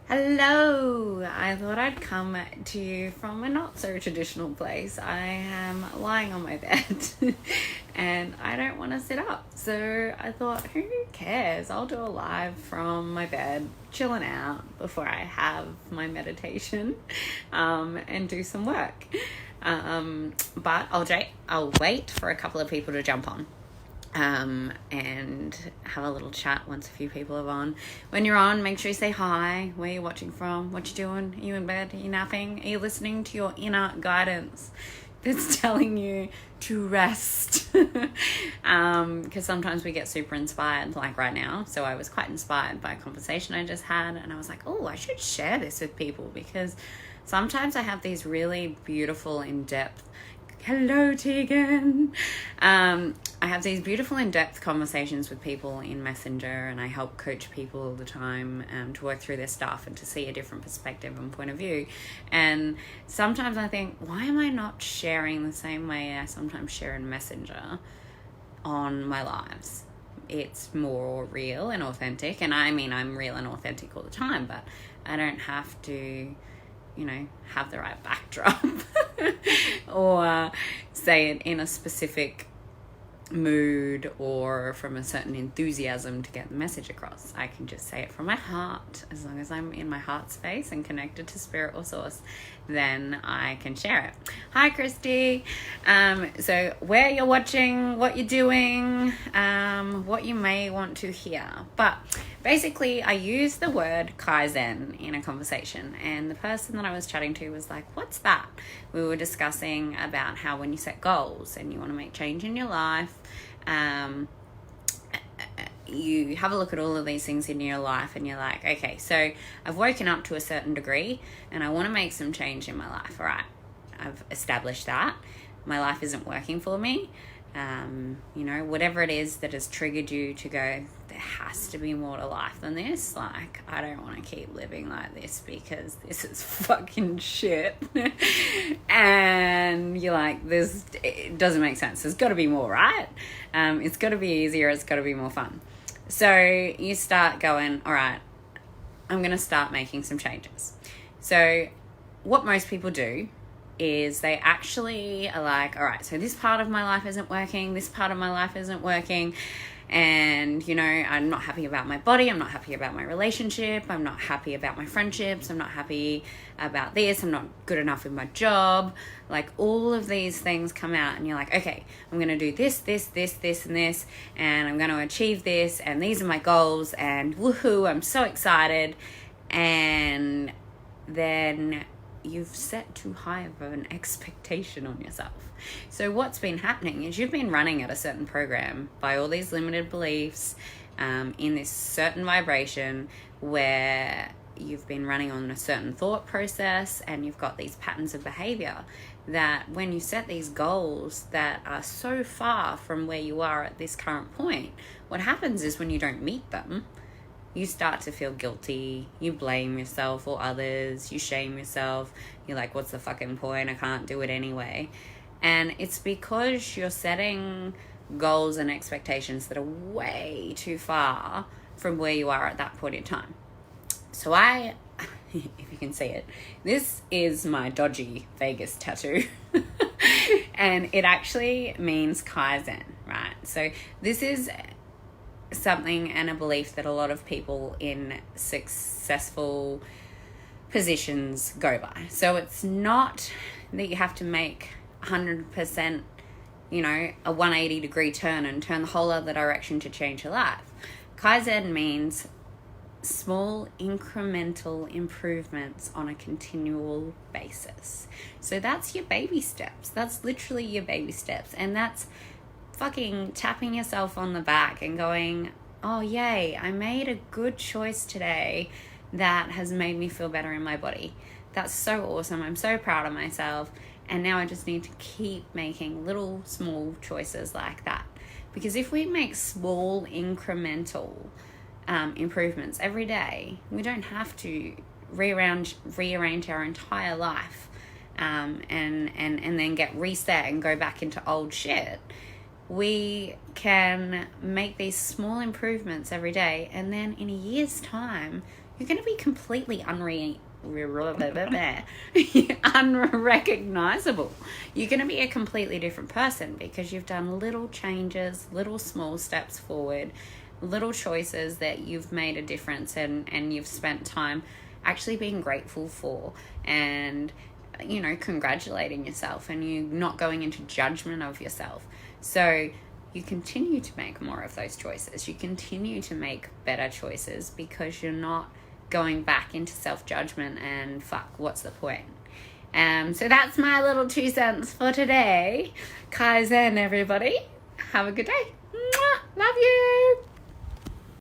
Hello! I thought I'd come to you from a not so traditional place. I am lying on my bed and I don't want to sit up. So I thought, who cares? I'll do a live from my bed, chilling out before I have my meditation and do some work. But I'll wait for a couple of people to jump on. And have a little chat once a few people are on. When you're on, make sure you say hi, where you're watching from, what you're doing, are you in bed, are you napping, are you listening to your inner guidance that's telling you to rest? Because sometimes we get super inspired, like right now. So I was quite inspired by a conversation I just had, and I was like, oh, I should share this with people, because sometimes I have these really beautiful, in-depth hello, Tegan. I have these beautiful in-depth conversations with people in Messenger, and I help coach people all the time to work through their stuff and to see a different perspective and point of view. And sometimes I think, why am I not sharing the same way I sometimes share in Messenger on my lives? It's more real and authentic. And I mean, I'm real and authentic all the time, but I don't have to have the right backdrop or say it in a specific mood or from a certain enthusiasm to get the message across. I can just say it from my heart. As long as I'm in my heart space and connected to spirit or source, then I can share it. Hi, Christy. So where you're watching, what you're doing, what you may want to hear. But basically, I used the word Kaizen in a conversation, and the person that I was chatting to was like, what's that? We were discussing about how when you set goals and you want to make change in your life, you have a look at all of these things in your life and you're like, okay, so I've woken up to a certain degree and I want to make some change in my life. All right, I've established that. My life isn't working for me. Whatever it is that has triggered you to go, there has to be more to life than this. Like, I don't want to keep living like this because this is fucking shit. And you're like, it doesn't make sense. There's got to be more, right? It's got to be easier. It's got to be more fun. So you start going, all right, I'm going to start making some changes. So what most people do is they actually are like, all right, so this part of my life isn't working, this part of my life isn't working, and I'm not happy about my body, I'm not happy about my relationship, I'm not happy about my friendships, I'm not happy about this, I'm not good enough in my job. Like, all of these things come out and you're like, okay, I'm going to do this, this, and this, and I'm going to achieve this, and these are my goals, and woohoo, I'm so excited. And then you've set too high of an expectation on yourself. So what's been happening is you've been running at a certain program by all these limited beliefs in this certain vibration where you've been running on a certain thought process, and you've got these patterns of behavior that when you set these goals that are so far from where you are at this current point, what happens is when you don't meet them, you start to feel guilty, you blame yourself or others, you shame yourself, you're like, what's the fucking point, I can't do it anyway. And it's because you're setting goals and expectations that are way too far from where you are at that point in time. So if you can see it, this is my dodgy Vegas tattoo. And it actually means Kaizen, right? So this is something and a belief that a lot of people in successful positions go by. So it's not that you have to make 100%, a 180 degree turn and turn the whole other direction to change your life. Kaizen means small incremental improvements on a continual basis. So that's your baby steps. That's literally your baby steps. And that's fucking tapping yourself on the back and going, oh yay, I made a good choice today that has made me feel better in my body. That's so awesome. I'm so proud of myself. And now I just need to keep making little small choices like that. Because if we make small incremental improvements every day, we don't have to rearrange our entire life and then get reset and go back into old shit. we can make these small improvements every day, and then in a year's time, you're going to be completely unrecognizable. You're going to be a completely different person because you've done little changes, little small steps forward, little choices that you've made a difference, and you've spent time actually being grateful for, and congratulating yourself, and you not going into judgment of yourself. So you continue to make more of those choices. You continue to make better choices because you're not going back into self-judgment and what's the point? So that's my little 2 cents for today. Kaizen, everybody. Have a good day. Mwah! Love you.